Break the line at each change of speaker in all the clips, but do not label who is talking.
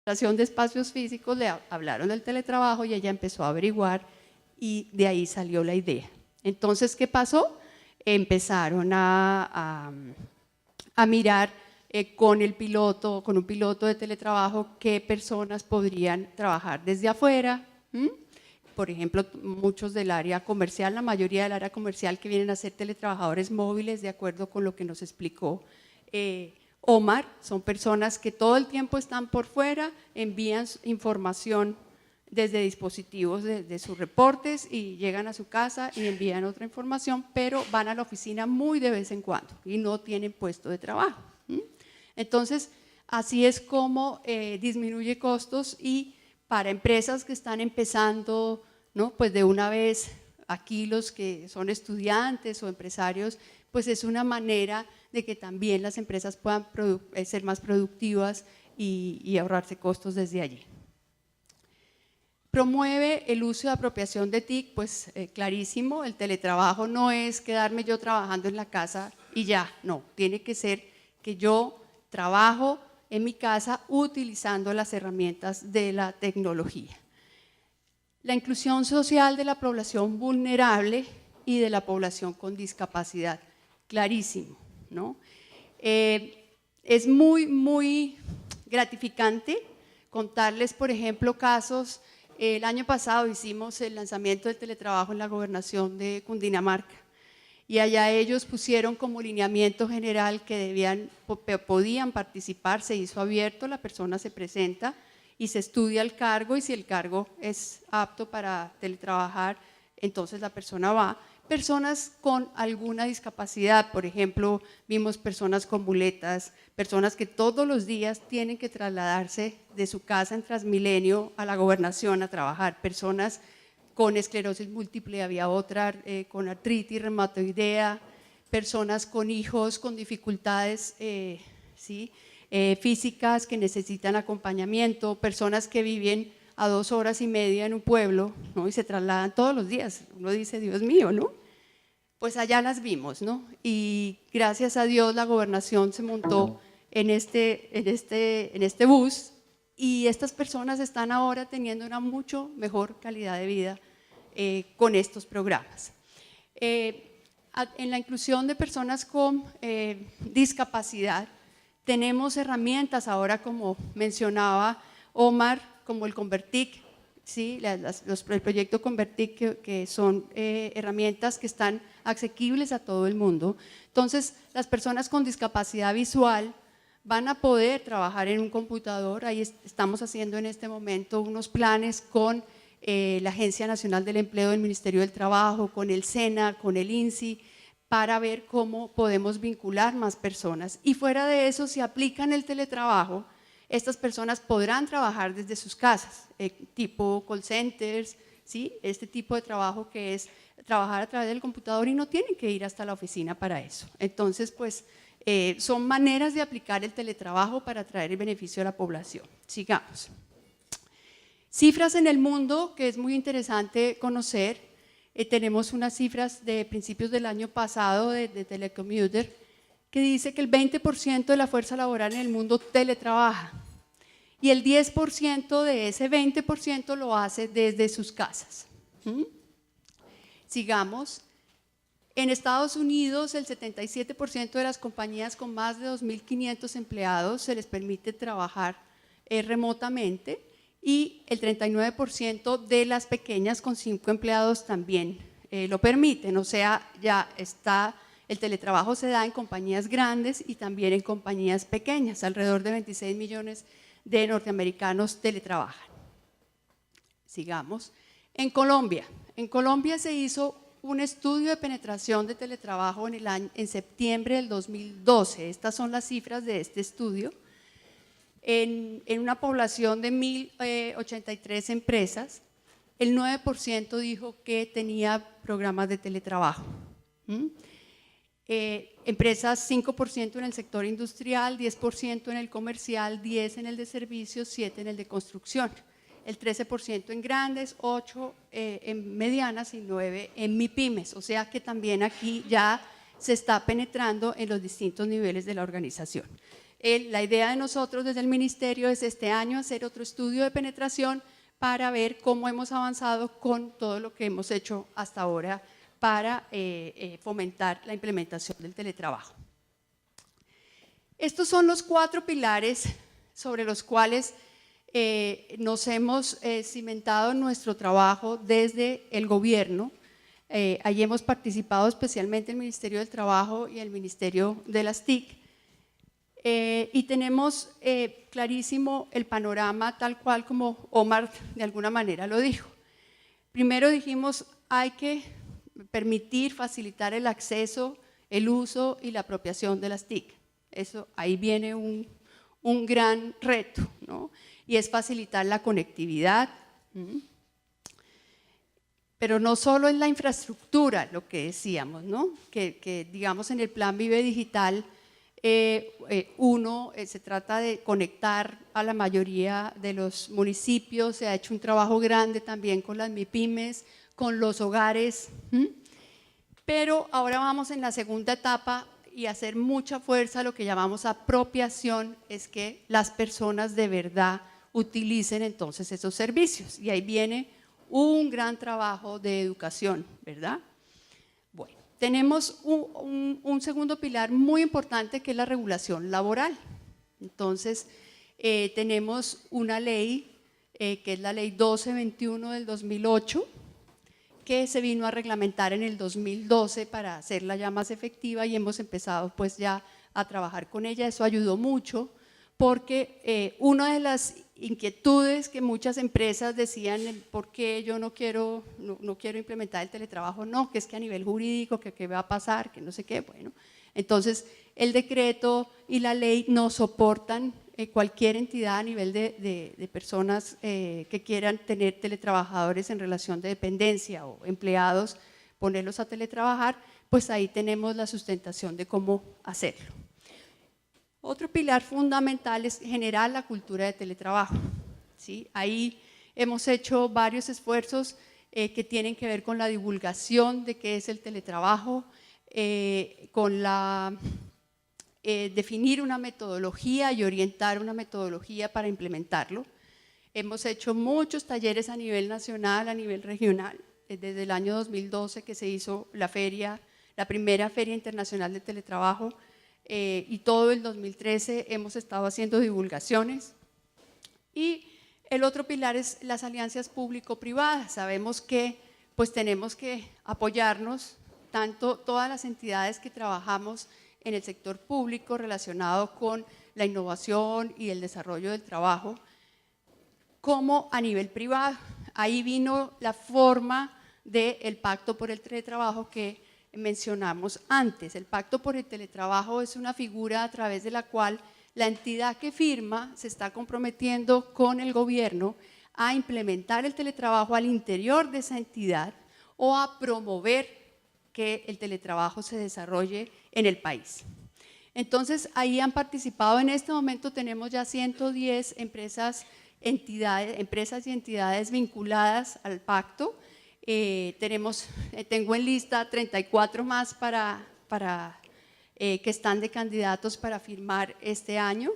de espacios físicos le hablaron del teletrabajo y ella empezó a averiguar y de ahí salió la idea. Entonces, ¿qué pasó? Empezaron a mirar con un piloto de teletrabajo, qué personas podrían trabajar desde afuera. Por ejemplo, muchos del área comercial, la mayoría del área comercial que vienen a ser teletrabajadores móviles, de acuerdo con lo que nos explicó Omar, son personas que todo el tiempo están por fuera, envían información desde dispositivos de sus reportes y llegan a su casa y envían otra información, pero van a la oficina muy de vez en cuando y no tienen puesto de trabajo. Entonces, así es como disminuye costos y para empresas que están empezando, ¿no? Pues de una vez, aquí los que son estudiantes o empresarios, pues es una manera de que también las empresas puedan ser más productivas y ahorrarse costos desde allí. Promueve el uso de apropiación de TIC, pues clarísimo, el teletrabajo no es quedarme yo trabajando en la casa y ya, no, tiene que ser que yo trabajo en mi casa utilizando las herramientas de la tecnología. La inclusión social de la población vulnerable y de la población con discapacidad, clarísimo, ¿no? Es muy gratificante contarles, por ejemplo, casos. El año pasado hicimos el lanzamiento del teletrabajo en la gobernación de Cundinamarca y allá ellos pusieron como lineamiento general que podían participar, se hizo abierto, la persona se presenta y se estudia el cargo y si el cargo es apto para teletrabajar, entonces la persona va. Personas con alguna discapacidad, por ejemplo, vimos personas con muletas, personas que todos los días tienen que trasladarse de su casa en Transmilenio a la gobernación a trabajar, personas con esclerosis múltiple, había otra con artritis reumatoidea, personas con hijos con dificultades físicas que necesitan acompañamiento, personas que viven a 2 horas y media en un pueblo, ¿no? Y se trasladan todos los días. Uno dice, Dios mío, ¿no? Pues allá las vimos, ¿no? Y gracias a Dios la gobernación se montó en este bus y estas personas están ahora teniendo una mucho mejor calidad de vida con estos programas. En la inclusión de personas con discapacidad tenemos herramientas ahora, como mencionaba Omar, como el Convertic, ¿sí? El proyecto Convertic, que son herramientas que están asequibles a todo el mundo. Entonces, las personas con discapacidad visual van a poder trabajar en un computador. Ahí estamos haciendo en este momento unos planes con la Agencia Nacional del Empleo del Ministerio del Trabajo, con el SENA, con el INSI, para ver cómo podemos vincular más personas. Y fuera de eso, si aplican el teletrabajo, estas personas podrán trabajar desde sus casas, tipo call centers, ¿sí? Este tipo de trabajo que es trabajar a través del computador y no tienen que ir hasta la oficina para eso. Entonces, pues, son maneras de aplicar el teletrabajo para traer el beneficio a la población. Sigamos. Cifras en el mundo, que es muy interesante conocer. Tenemos unas cifras de principios del año pasado de Telecommuter, que dice que el 20% de la fuerza laboral en el mundo teletrabaja y el 10% de ese 20% lo hace desde sus casas. Sigamos. En Estados Unidos, el 77% de las compañías con más de 2.500 empleados se les permite trabajar remotamente y el 39% de las pequeñas con 5 empleados también lo permiten, o sea, ya está. El teletrabajo se da en compañías grandes y también en compañías pequeñas, alrededor de 26 millones de norteamericanos teletrabajan. Sigamos. En Colombia se hizo un estudio de penetración de teletrabajo en septiembre del 2012, estas son las cifras de este estudio, en una población de 1.083 empresas, el 9% dijo que tenía programas de teletrabajo. Empresas 5% en el sector industrial, 10% en el comercial, 10% en el de servicios, 7% en el de construcción, el 13% en grandes, 8% en medianas y 9% en MIPYMES, o sea que también aquí ya se está penetrando en los distintos niveles de la organización. la idea de nosotros desde el ministerio es este año hacer otro estudio de penetración para ver cómo hemos avanzado con todo lo que hemos hecho hasta ahora para fomentar la implementación del teletrabajo. Estos son los 4 pilares sobre los cuales nos hemos cimentado en nuestro trabajo desde el gobierno. Allí hemos participado especialmente el Ministerio del Trabajo y el Ministerio de las TIC. Y tenemos clarísimo el panorama tal cual como Omar de alguna manera lo dijo. Primero dijimos, hay que permitir, facilitar el acceso, el uso y la apropiación de las TIC. Eso, ahí viene un gran reto, ¿no? Y es facilitar la conectividad. Pero no solo en la infraestructura, lo que decíamos, ¿no? Que digamos en el Plan Vive Digital, se trata de conectar a la mayoría de los municipios, se ha hecho un trabajo grande también con las MIPYMES, con los hogares, pero ahora vamos en la segunda etapa y hacer mucha fuerza a lo que llamamos apropiación, es que las personas de verdad utilicen entonces esos servicios, y ahí viene un gran trabajo de educación, ¿verdad? Bueno, tenemos un segundo pilar muy importante que es la regulación laboral. Entonces, tenemos una ley, que es la ley 1221 del 2008, que se vino a reglamentar en el 2012 para hacerla ya más efectiva, y hemos empezado pues ya a trabajar con ella. Eso ayudó mucho porque una de las inquietudes que muchas empresas decían, ¿por qué yo no quiero implementar el teletrabajo? No, que es que a nivel jurídico, que qué va a pasar, que no sé qué. Bueno, entonces el decreto y la ley no soportan cualquier entidad a nivel de personas que quieran tener teletrabajadores en relación de dependencia o empleados, ponerlos a teletrabajar, pues ahí tenemos la sustentación de cómo hacerlo. Otro pilar fundamental es generar la cultura de teletrabajo, ¿sí? Ahí hemos hecho varios esfuerzos que tienen que ver con la divulgación de qué es el teletrabajo, con definir una metodología y orientar una metodología para implementarlo. Hemos hecho muchos talleres a nivel nacional, a nivel regional, desde el año 2012 que se hizo la primera Feria Internacional de Teletrabajo, y todo el 2013 hemos estado haciendo divulgaciones. Y el otro pilar es las alianzas público-privadas. Sabemos que pues tenemos que apoyarnos, tanto todas las entidades que trabajamos en el sector público relacionado con la innovación y el desarrollo del trabajo, como a nivel privado. Ahí vino la forma del Pacto por el Teletrabajo que mencionamos antes. El Pacto por el Teletrabajo es una figura a través de la cual la entidad que firma se está comprometiendo con el gobierno a implementar el teletrabajo al interior de esa entidad o a promover que el teletrabajo se desarrolle en el país. Entonces, ahí han participado, en este momento tenemos ya 110 empresas y entidades vinculadas al pacto. Tengo en lista 34 más que están de candidatos para firmar este año,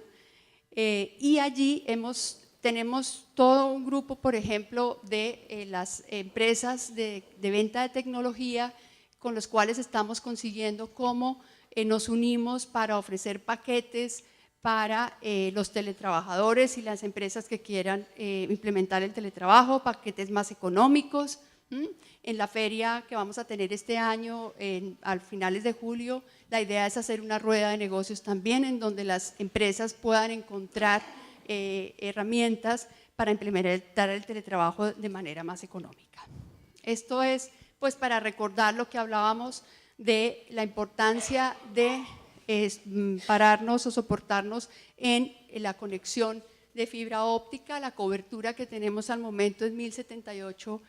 y allí tenemos todo un grupo, por ejemplo, de las empresas de venta de tecnología con los cuales estamos consiguiendo cómo nos unimos para ofrecer paquetes para los teletrabajadores y las empresas que quieran implementar el teletrabajo, paquetes más económicos. En la feria que vamos a tener este año, a finales de julio, la idea es hacer una rueda de negocios también en donde las empresas puedan encontrar herramientas para implementar el teletrabajo de manera más económica. Esto es pues para recordar lo que hablábamos de la importancia de pararnos o soportarnos en la conexión de fibra óptica. La cobertura que tenemos al momento es 1078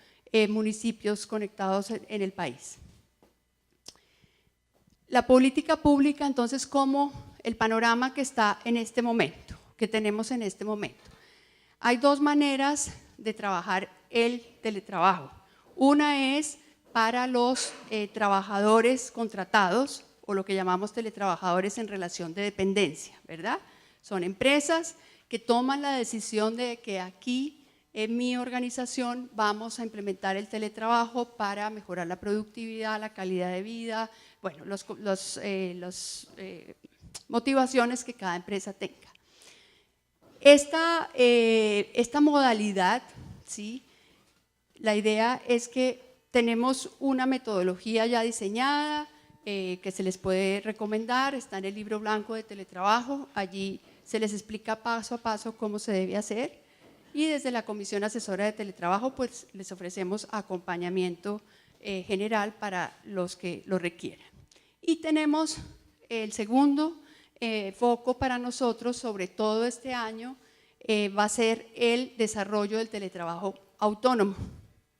municipios conectados en el país. La política pública, entonces, como el panorama que está en este momento, que tenemos en este momento. Hay dos maneras de trabajar el teletrabajo. Una es para los trabajadores contratados, o lo que llamamos teletrabajadores en relación de dependencia, ¿verdad? Son empresas que toman la decisión de que aquí en mi organización vamos a implementar el teletrabajo para mejorar la productividad, la calidad de vida, bueno, las motivaciones que cada empresa tenga. Esta modalidad, ¿sí? La idea es que tenemos una metodología ya diseñada que se les puede recomendar, está en el libro blanco de teletrabajo, allí se les explica paso a paso cómo se debe hacer y desde la Comisión Asesora de Teletrabajo pues les ofrecemos acompañamiento general para los que lo requieran. Y tenemos el segundo foco para nosotros, sobre todo este año, va a ser el desarrollo del teletrabajo autónomo,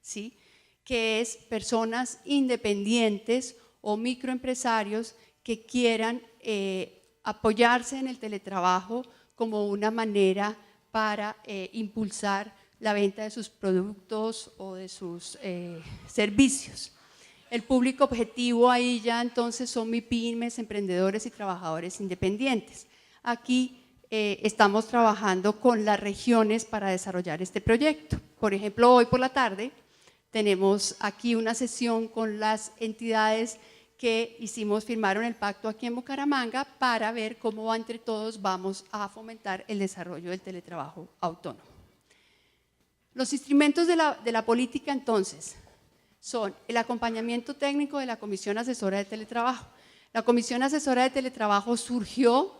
¿sí? Que es personas independientes o microempresarios que quieran apoyarse en el teletrabajo como una manera para impulsar la venta de sus productos o de sus servicios. El público objetivo ahí ya entonces son MIPYMES, emprendedores y trabajadores independientes. Aquí estamos trabajando con las regiones para desarrollar este proyecto. Por ejemplo, hoy por la tarde tenemos aquí una sesión con las entidades que firmaron el pacto aquí en Bucaramanga para ver cómo entre todos vamos a fomentar el desarrollo del teletrabajo autónomo. Los instrumentos de la política entonces son el acompañamiento técnico de la Comisión Asesora de Teletrabajo. La Comisión Asesora de Teletrabajo surgió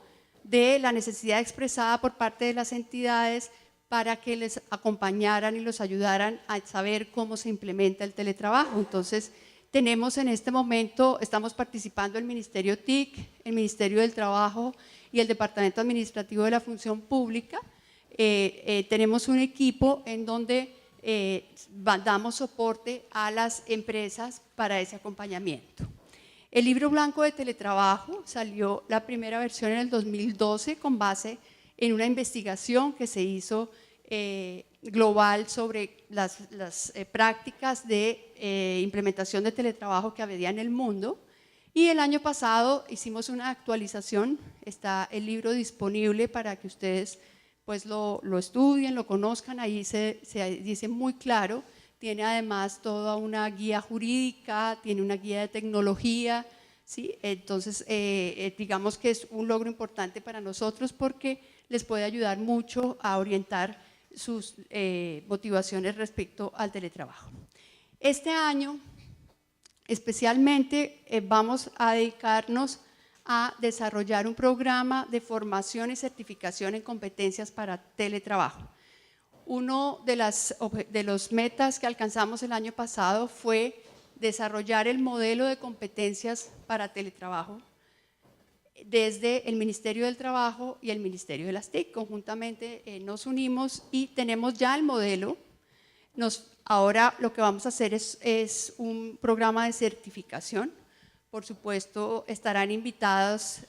de la necesidad expresada por parte de las entidades para que les acompañaran y los ayudaran a saber cómo se implementa el teletrabajo. Entonces, tenemos en este momento, estamos participando el Ministerio TIC, el Ministerio del Trabajo y el Departamento Administrativo de la Función Pública. Tenemos un equipo en donde damos soporte a las empresas para ese acompañamiento. El libro blanco de teletrabajo salió la primera versión en el 2012 con base en una investigación que se hizo global sobre las prácticas de implementación de teletrabajo que había en el mundo. Y el año pasado hicimos una actualización, está el libro disponible para que ustedes pues lo estudien, lo conozcan, ahí se dice muy claro, tiene además toda una guía jurídica, tiene una guía de tecnología, ¿sí? Entonces digamos que es un logro importante para nosotros porque les puede ayudar mucho a orientar sus motivaciones respecto al teletrabajo. Este año especialmente vamos a dedicarnos a desarrollar un programa de formación y certificación en competencias para teletrabajo. Uno de los metas que alcanzamos el año pasado fue desarrollar el modelo de competencias para teletrabajo desde el Ministerio del Trabajo y el Ministerio de las TIC. Conjuntamente nos unimos y tenemos ya el modelo. Ahora lo que vamos a hacer es un programa de certificación. Por supuesto, estarán invitados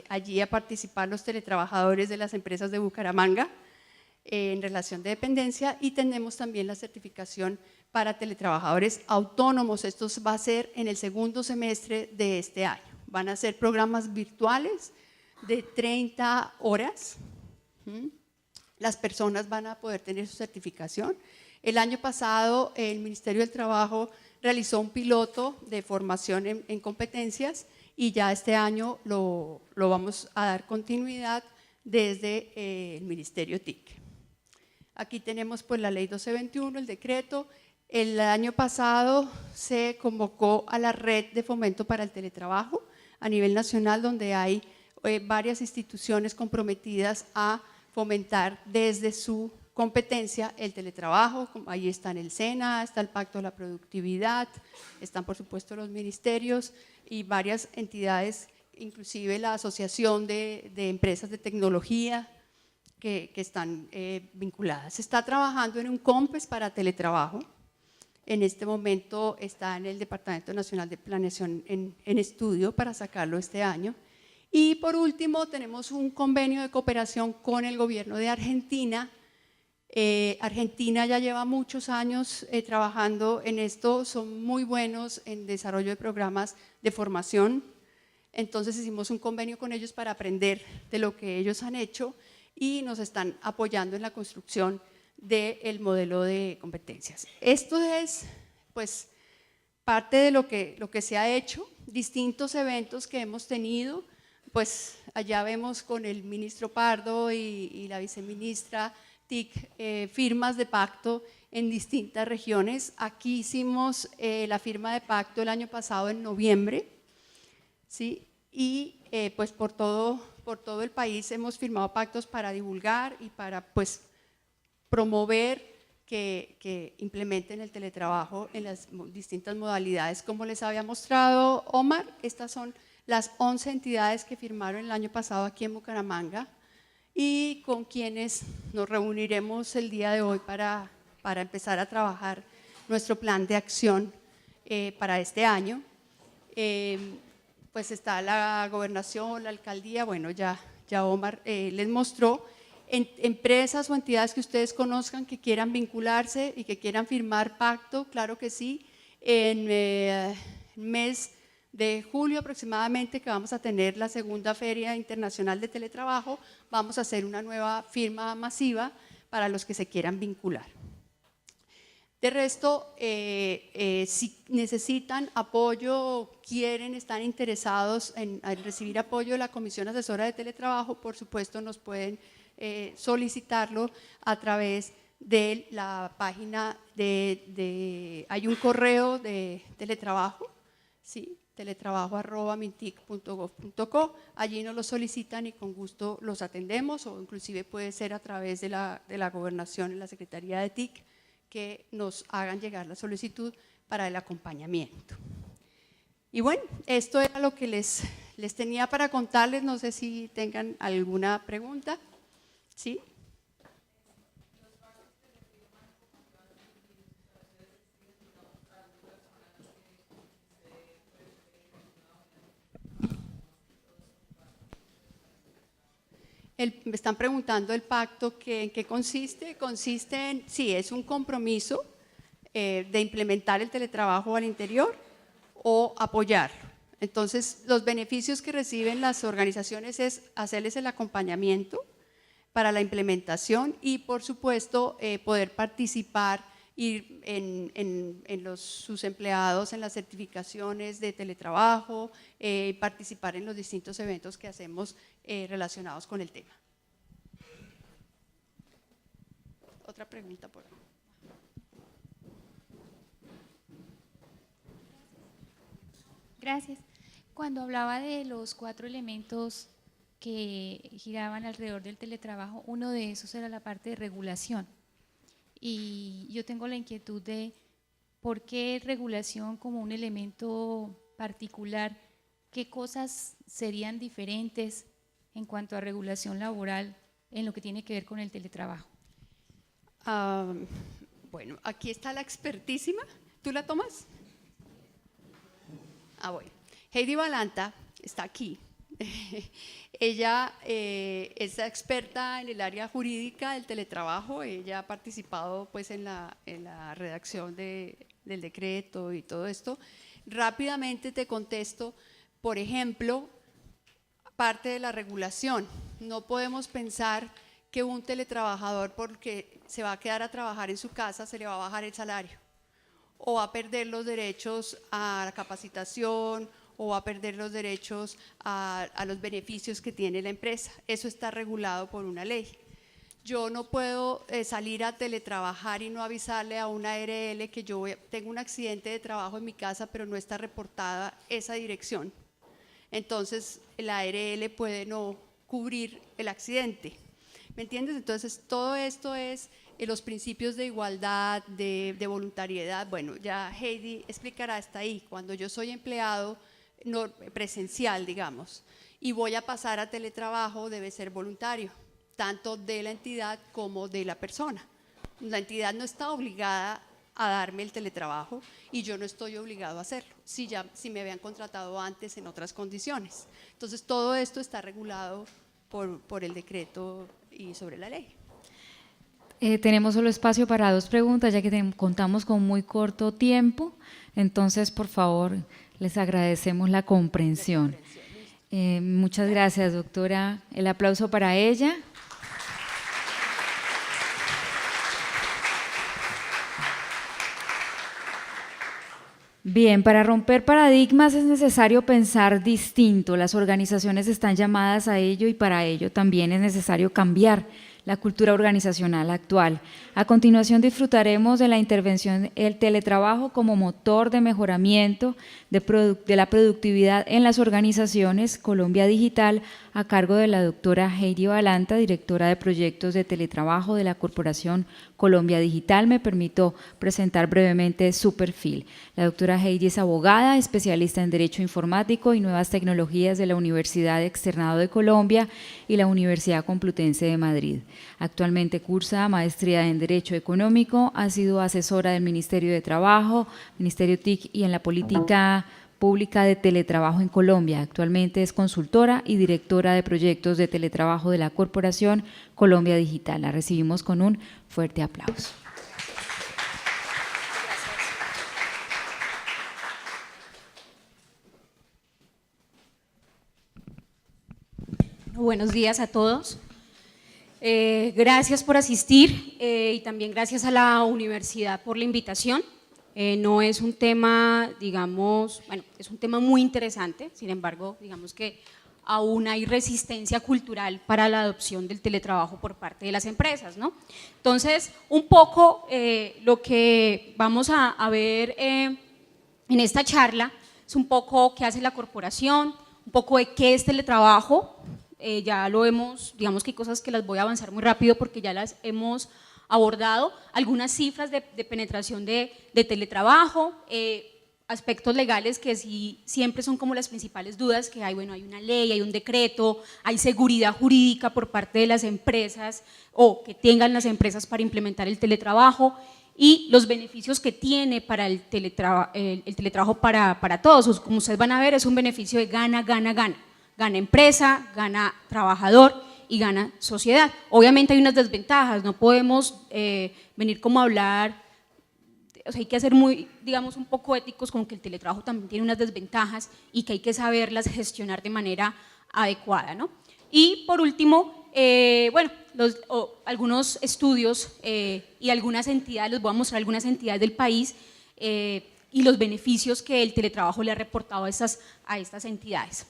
allí a participar los teletrabajadores de las empresas de Bucaramanga en relación de dependencia y tenemos también la certificación para teletrabajadores autónomos. Esto va a ser en el segundo semestre de este año. Van a ser programas virtuales de 30 horas. Las personas van a poder tener su certificación. El año pasado el Ministerio del Trabajo realizó un piloto de formación en competencias y ya este año lo vamos a dar continuidad desde el Ministerio TIC. Aquí tenemos pues la ley 1221, el decreto. El año pasado se convocó a la red de fomento para el teletrabajo a nivel nacional, donde hay varias instituciones comprometidas a fomentar desde su competencia el teletrabajo. Ahí están el SENA, está el Pacto de la Productividad, están por supuesto los ministerios y varias entidades, inclusive la Asociación de Empresas de Tecnología que están vinculadas. Se está trabajando en un COMPES para teletrabajo. En este momento está en el Departamento Nacional de Planeación en estudio para sacarlo este año. Y por último tenemos un convenio de cooperación con el gobierno de Argentina. Argentina ya lleva muchos años trabajando en esto, son muy buenos en desarrollo de programas de formación. Entonces hicimos un convenio con ellos para aprender de lo que ellos han hecho y nos están apoyando en la construcción del modelo de competencias. Esto es, pues, parte de lo que se ha hecho, distintos eventos que hemos tenido, pues allá vemos con el ministro Pardo y la viceministra TIC firmas de pacto en distintas regiones. Aquí hicimos la firma de pacto el año pasado en noviembre, ¿sí? Y pues por todo el país hemos firmado pactos para divulgar y para pues promover que implementen el teletrabajo en las distintas modalidades. Como les había mostrado Omar, estas son las 11 entidades que firmaron el año pasado aquí en Bucaramanga y con quienes nos reuniremos el día de hoy para empezar a trabajar nuestro plan de acción para este año. Pues está la gobernación, la alcaldía, bueno, ya Omar les mostró. Empresas o entidades que ustedes conozcan que quieran vincularse y que quieran firmar pacto, claro que sí. En el mes de julio aproximadamente, que vamos a tener la segunda Feria Internacional de Teletrabajo, vamos a hacer una nueva firma masiva para los que se quieran vincular. De resto, si necesitan apoyo, quieren, están interesados en recibir apoyo de la Comisión Asesora de Teletrabajo, por supuesto nos pueden solicitarlo a través de la página hay un correo de teletrabajo, ¿sí? teletrabajo@mintic.gov.co, allí nos lo solicitan y con gusto los atendemos, o inclusive puede ser a través de la gobernación en la Secretaría de TIC que nos hagan llegar la solicitud para el acompañamiento. Y bueno, esto era lo que les tenía para contarles, no sé si tengan alguna pregunta. ¿Sí? Me están preguntando el pacto, ¿en qué consiste? Consiste en, sí, es un compromiso de implementar el teletrabajo al interior o apoyarlo. Entonces, los beneficios que reciben las organizaciones es hacerles el acompañamiento para la implementación y, por supuesto, poder participar sus empleados en las certificaciones de teletrabajo, participar en los distintos eventos que hacemos relacionados con el tema. Otra pregunta por ahí.
Gracias. Cuando hablaba de los 4 elementos que giraban alrededor del teletrabajo, uno de esos era la parte de regulación. Y yo tengo la inquietud de por qué regulación como un elemento particular, qué cosas serían diferentes en cuanto a regulación laboral en lo que tiene que ver con el teletrabajo.
Bueno, aquí está la expertísima. ¿Tú la tomas? Bueno. Heidi Balanta está aquí. Ella es experta en el área jurídica del teletrabajo, ella ha participado pues en la redacción del decreto y todo esto. Rápidamente te contesto, por ejemplo, parte de la regulación. No podemos pensar que un teletrabajador, porque se va a quedar a trabajar en su casa, se le va a bajar el salario, o va a perder los derechos a la capacitación, o va a perder los derechos a los beneficios que tiene la empresa. Eso está regulado por una ley. Yo no puedo salir a teletrabajar y no avisarle a una ARL que yo tengo un accidente de trabajo en mi casa, pero no está reportada esa dirección. Entonces, la ARL puede no cubrir el accidente. ¿Me entiendes? Entonces, todo esto es los principios de igualdad, de voluntariedad. Bueno, ya Heidi explicará hasta ahí. Cuando yo soy empleado no presencial, digamos, y voy a pasar a teletrabajo, debe ser voluntario, tanto de la entidad como de la persona. La entidad no está obligada a darme el teletrabajo y yo no estoy obligado a hacerlo, si me habían contratado antes en otras condiciones. Entonces, todo esto está regulado por el decreto y sobre la ley.
Tenemos solo espacio para 2 preguntas, ya que contamos con muy corto tiempo. Entonces, por favor, les agradecemos la comprensión. Muchas gracias, doctora. El aplauso para ella. Bien, para romper paradigmas es necesario pensar distinto. Las organizaciones están llamadas a ello y para ello también es necesario cambiar la cultura organizacional actual. A continuación disfrutaremos de la intervención El teletrabajo como motor de mejoramiento de la productividad en las organizaciones, Colombia Digital, a cargo de la doctora Heidi Balanta, directora de proyectos de teletrabajo de la Corporación Colombia Digital. Me permito presentar brevemente su perfil. La doctora Heidi es abogada, especialista en Derecho Informático y Nuevas Tecnologías de la Universidad Externado de Colombia y la Universidad Complutense de Madrid. Actualmente cursa maestría en Derecho Económico, ha sido asesora del Ministerio de Trabajo, Ministerio TIC y en la política pública de teletrabajo en Colombia. Actualmente es consultora y directora de proyectos de teletrabajo de la Corporación Colombia Digital. La recibimos con un fuerte aplauso.
Buenos días a todos. Gracias por asistir y también gracias a la universidad por la invitación. No es un tema, digamos, bueno, es un tema muy interesante, sin embargo, digamos que aún hay resistencia cultural para la adopción del teletrabajo por parte de las empresas, ¿no? Entonces, un poco lo que vamos a ver en esta charla es un poco qué hace la corporación, un poco de qué es teletrabajo. Ya lo hemos, digamos que hay cosas que las voy a avanzar muy rápido porque ya las hemos abordado, algunas cifras de penetración de teletrabajo, aspectos legales que sí, siempre son como las principales dudas que hay. Bueno, hay una ley, hay un decreto, hay seguridad jurídica por parte de las empresas o que tengan las empresas para implementar el teletrabajo y los beneficios que tiene para el teletrabajo para todos. Como ustedes van a ver, es un beneficio de gana, gana, gana. Gana empresa, gana trabajador y gana sociedad. Obviamente hay unas desventajas, no podemos venir como a hablar, o sea, hay que ser muy, digamos, un poco éticos con que el teletrabajo también tiene unas desventajas y que hay que saberlas gestionar de manera adecuada, ¿no? Y por último, bueno, algunos estudios y algunas entidades, les voy a mostrar algunas entidades del país y los beneficios que el teletrabajo le ha reportado a estas entidades.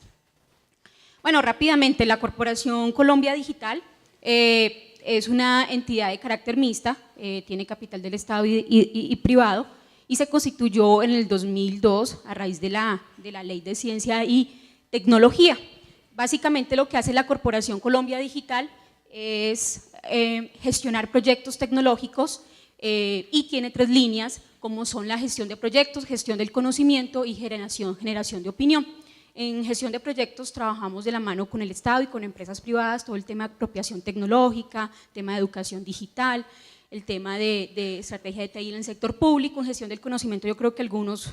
Bueno, rápidamente, la Corporación Colombia Digital es una entidad de carácter mixta, tiene capital del Estado y privado y se constituyó en el 2002 a raíz de la Ley de Ciencia y Tecnología. Básicamente lo que hace la Corporación Colombia Digital es gestionar proyectos tecnológicos y tiene 3 líneas como son la gestión de proyectos, gestión del conocimiento y generación de opinión. En gestión de proyectos trabajamos de la mano con el Estado y con empresas privadas, todo el tema de apropiación tecnológica, tema de educación digital, el tema de estrategia de TI en el sector público. En gestión del conocimiento yo creo que algunos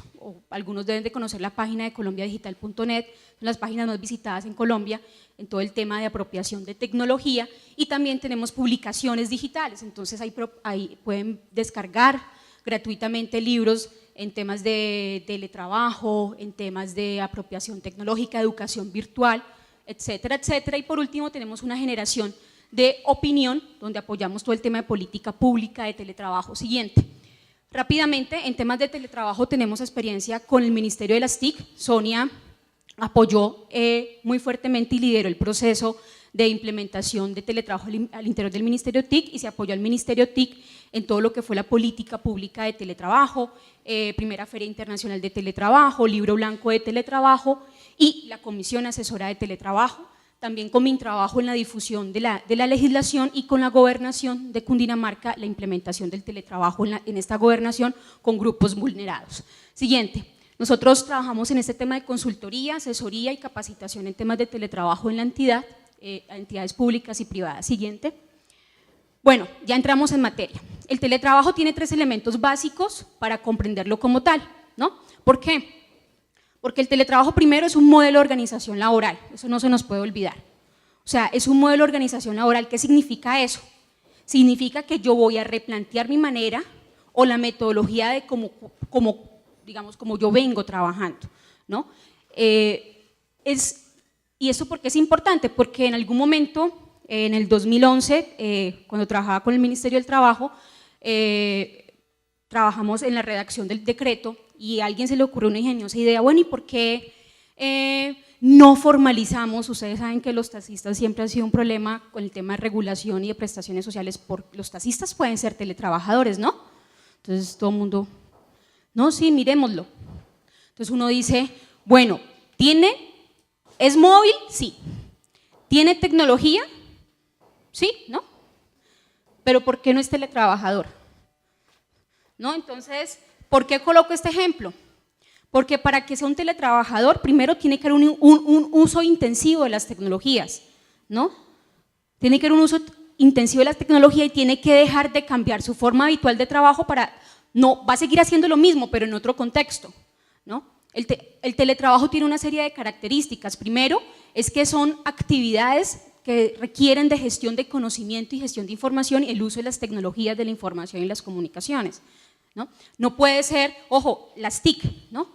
deben de conocer la página de colombiadigital.net, son las páginas más visitadas en Colombia en todo el tema de apropiación de tecnología y también tenemos publicaciones digitales, entonces ahí pueden descargar gratuitamente libros en temas de teletrabajo, en temas de apropiación tecnológica, educación virtual, etcétera, etcétera. Y por último tenemos una generación de opinión donde apoyamos todo el tema de política pública de teletrabajo. Siguiente. Rápidamente, en temas de teletrabajo tenemos experiencia con el Ministerio de las TIC. Sonia apoyó muy fuertemente y lideró el proceso de implementación de teletrabajo al interior del Ministerio TIC y se apoyó al Ministerio TIC en todo lo que fue la política pública de teletrabajo, primera Feria Internacional de Teletrabajo, Libro Blanco de Teletrabajo y la Comisión Asesora de Teletrabajo, también con mi trabajo en la difusión de la legislación y con la gobernación de Cundinamarca, la implementación del teletrabajo en esta gobernación con grupos vulnerados. Siguiente. Nosotros trabajamos en este tema de consultoría, asesoría y capacitación en temas de teletrabajo en la entidad, a entidades públicas y privadas. Siguiente. Bueno, ya entramos en materia. El teletrabajo tiene 3 elementos básicos para comprenderlo como tal, ¿no? ¿Por qué? Porque el teletrabajo primero es un modelo de organización laboral, eso no se nos puede olvidar. O sea, es un modelo de organización laboral. ¿Qué significa eso? Significa que yo voy a replantear mi manera o la metodología de digamos, como yo vengo trabajando, ¿no? Es ¿Y eso por qué es importante? Porque en algún momento, en el 2011, cuando trabajaba con el Ministerio del Trabajo, trabajamos en la redacción del decreto y a alguien se le ocurrió una ingeniosa idea, bueno, ¿y por qué no formalizamos? Ustedes saben que los taxistas siempre han sido un problema con el tema de regulación y de prestaciones sociales, porque los taxistas pueden ser teletrabajadores, ¿no? Entonces todo el mundo, no, sí, miremoslo. Entonces uno dice, bueno, ¿es móvil? Sí. ¿Tiene tecnología? Sí, ¿no? Pero ¿por qué no es teletrabajador? ¿No? Entonces, ¿por qué coloco este ejemplo? Porque para que sea un teletrabajador, primero tiene que haber un uso intensivo de las tecnologías, ¿no? Tiene que haber un uso intensivo de las tecnologías y tiene que dejar de cambiar su forma habitual de trabajo va a seguir haciendo lo mismo, pero en otro contexto, ¿no? El teletrabajo tiene una serie de características. Primero, es que son actividades que requieren de gestión de conocimiento y gestión de información y el uso de las tecnologías de la información y las comunicaciones, ¿no? No puede ser, ojo, las TIC, ¿no?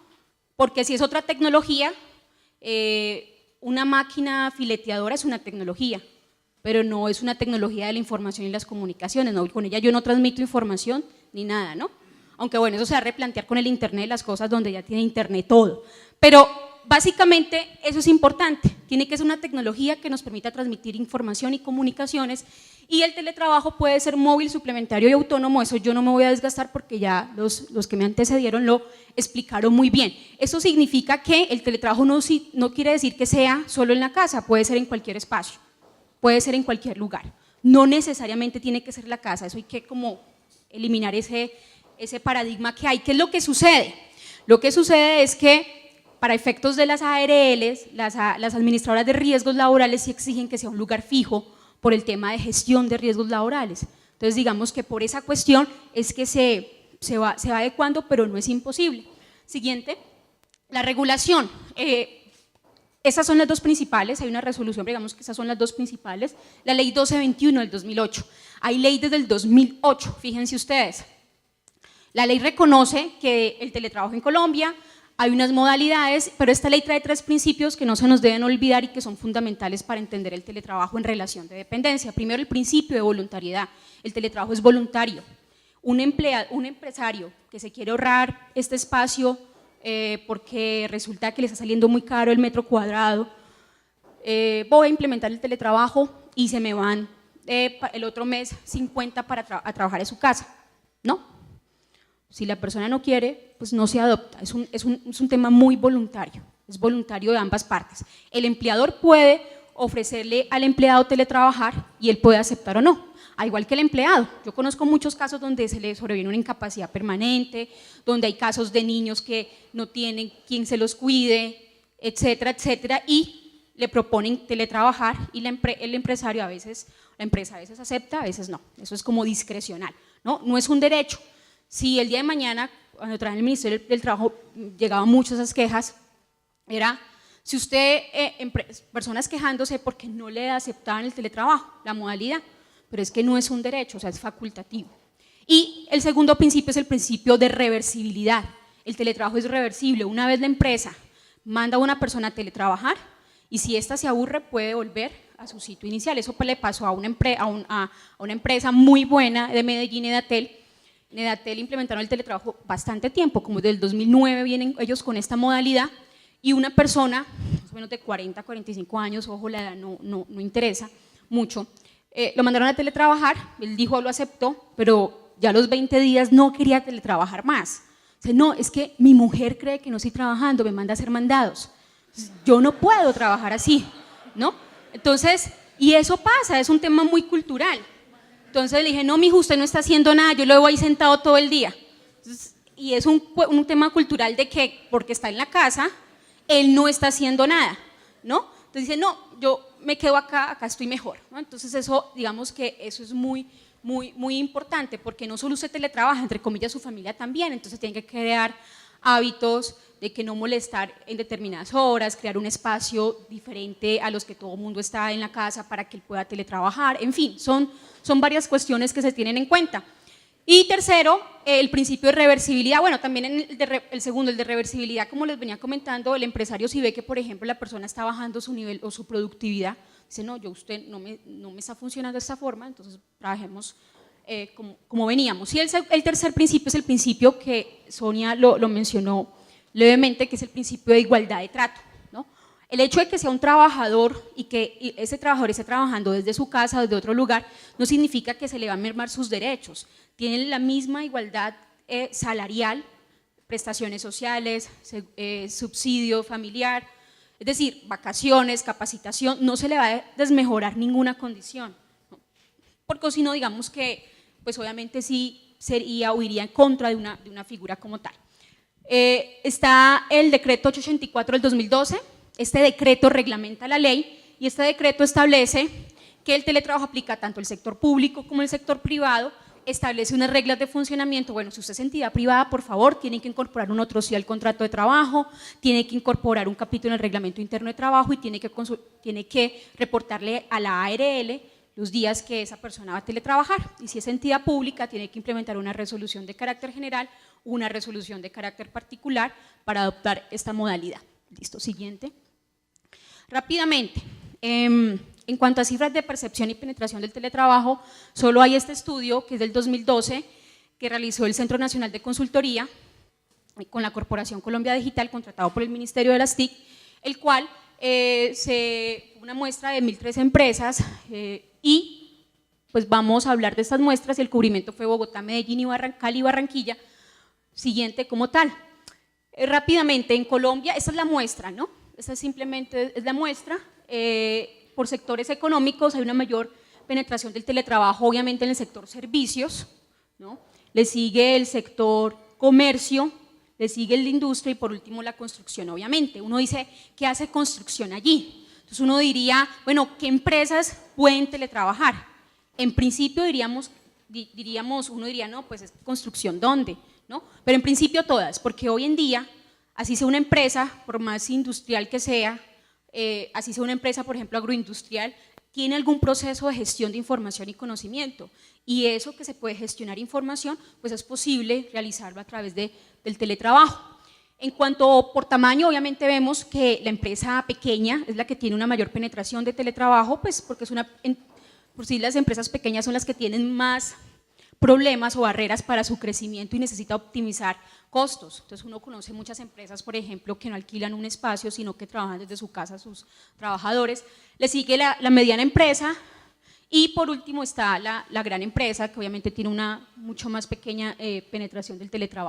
Porque si es otra tecnología, una máquina fileteadora es una tecnología, pero no es una tecnología de la información y las comunicaciones, ¿no? Con ella yo no transmito información ni nada, ¿no? Aunque bueno, eso se va a replantear con el internet, las cosas donde ya tiene internet todo, pero básicamente eso es importante, tiene que ser una tecnología que nos permita transmitir información y comunicaciones, y el teletrabajo puede ser móvil, suplementario y autónomo. Eso yo no me voy a desgastar porque ya los que me antecedieron lo explicaron muy bien. Eso significa que el teletrabajo no quiere decir que sea solo en la casa, puede ser en cualquier espacio, puede ser en cualquier lugar, no necesariamente tiene que ser la casa. Eso hay que como eliminar ese paradigma que hay. ¿Qué es lo que sucede? Lo que sucede es que para efectos de las ARLs, las administradoras de riesgos laborales sí exigen que sea un lugar fijo por el tema de gestión de riesgos laborales. Entonces digamos que por esa cuestión es que se va adecuando, pero no es imposible. Siguiente, la regulación. Esas son las dos principales, hay una resolución, digamos que esas son las dos principales. La ley 1221 del 2008, hay ley desde el 2008, fíjense ustedes. La ley reconoce que el teletrabajo en Colombia, hay unas modalidades, pero esta ley trae 3 principios que no se nos deben olvidar y que son fundamentales para entender el teletrabajo en relación de dependencia. Primero, el principio de voluntariedad. El teletrabajo es voluntario. Un empresario que se quiere ahorrar este espacio porque resulta que le está saliendo muy caro el metro cuadrado, voy a implementar el teletrabajo y se me van el otro mes 50 a trabajar en su casa. No. Si la persona no quiere, pues no se adopta, es un tema muy voluntario, es voluntario de ambas partes. El empleador puede ofrecerle al empleado teletrabajar y él puede aceptar o no, al igual que el empleado. Yo conozco muchos casos donde se le sobreviene una incapacidad permanente, donde hay casos de niños que no tienen quien se los cuide, etcétera, etcétera, y le proponen teletrabajar y el empresario la empresa a veces acepta, a veces no, eso es como discrecional, no es un derecho. Si el día de mañana, cuando traen el Ministerio del Trabajo, llegaban muchas esas quejas, era si usted, personas quejándose porque no le aceptaban el teletrabajo, la modalidad, pero es que no es un derecho, o sea, es facultativo. Y el segundo principio es el principio de reversibilidad. El teletrabajo es reversible. Una vez la empresa manda a una persona a teletrabajar y si ésta se aburre puede volver a su sitio inicial. Eso le pasó a una empresa muy buena de Medellín, Edatel. En Edatel implementaron el teletrabajo bastante tiempo, como desde el 2009 vienen ellos con esta modalidad, y una persona, más o menos de 40, 45 años, ojo, la edad no interesa mucho, lo mandaron a teletrabajar, él dijo, lo aceptó, pero ya a los 20 días no quería teletrabajar más. Dice, no, es que mi mujer cree que no estoy trabajando, me manda a hacer mandados, yo no puedo trabajar así, ¿no? Entonces, y eso pasa, es un tema muy cultural. Entonces le dije, no, mijo, usted no está haciendo nada, yo lo veo ahí sentado todo el día. Entonces, y es un tema cultural de que, porque está en la casa, él no está haciendo nada, ¿no? Entonces dice, no, yo me quedo acá estoy mejor, ¿no? Entonces eso, digamos que eso es muy importante, porque no solo usted teletrabaja, entre comillas, su familia también, entonces tiene que crear hábitos de que no molestar en determinadas horas, crear un espacio diferente a los que todo el mundo está en la casa para que él pueda teletrabajar, en fin, son varias cuestiones que se tienen en cuenta. Y tercero, el principio de reversibilidad. Bueno, también en el segundo, el de reversibilidad, como les venía comentando, el empresario si ve que, por ejemplo, la persona está bajando su nivel o su productividad, dice, no, usted no me está funcionando de esta forma, entonces trabajemos como veníamos. Y el tercer principio es el principio que Sonia lo mencionó levemente, que es el principio de igualdad de trato, ¿no? El hecho de que sea un trabajador y que ese trabajador esté trabajando desde su casa o desde otro lugar, no significa que se le va a mermar sus derechos. Tienen la misma igualdad salarial, prestaciones sociales, subsidio familiar, es decir, vacaciones, capacitación, no se le va a desmejorar ninguna condición, ¿no? Porque si no, digamos que, pues obviamente sí sería o iría en contra de una figura como tal. Está el decreto 884 del 2012, este decreto reglamenta la ley y este decreto establece que el teletrabajo aplica tanto al sector público como al sector privado, establece unas reglas de funcionamiento. Bueno, si usted es entidad privada, por favor, tiene que incorporar un otro sí al contrato de trabajo, tiene que incorporar un capítulo en el reglamento interno de trabajo y tiene que reportarle a la ARL los días que esa persona va a teletrabajar. Y si es entidad pública, tiene que implementar una resolución de carácter general, una resolución de carácter particular para adoptar esta modalidad. Listo, siguiente. Rápidamente, en cuanto a cifras de percepción y penetración del teletrabajo, solo hay este estudio que es del 2012 que realizó el Centro Nacional de Consultoría con la Corporación Colombia Digital, contratado por el Ministerio de las TIC, el cual una muestra de 1.003 empresas y pues vamos a hablar de estas muestras. El cubrimiento fue Bogotá, Medellín, Cali y Barranquilla. Siguiente como tal. Rápidamente, en Colombia, esta es la muestra, ¿no? Esta simplemente es la muestra. Por sectores económicos hay una mayor penetración del teletrabajo, obviamente en el sector servicios, ¿no? Le sigue el sector comercio, le sigue el de industria y por último la construcción, obviamente. Uno dice, ¿qué hace construcción allí? Entonces uno diría, bueno, ¿qué empresas pueden teletrabajar? En principio uno diría, no, pues es construcción, ¿dónde? ¿No? Pero en principio todas, porque hoy en día, así sea una empresa, por más industrial que sea, así sea una empresa, por ejemplo, agroindustrial, tiene algún proceso de gestión de información y conocimiento, y eso que se puede gestionar información, pues es posible realizarlo a través del teletrabajo. En cuanto por tamaño, obviamente vemos que la empresa pequeña es la que tiene una mayor penetración de teletrabajo, pues porque por sí las empresas pequeñas son las que tienen más problemas o barreras para su crecimiento y necesita optimizar costos. Entonces uno conoce muchas empresas, por ejemplo, que no alquilan un espacio, sino que trabajan desde su casa sus trabajadores. Le sigue la mediana empresa y por último está la gran empresa, que obviamente tiene una mucho más pequeña penetración del teletrabajo.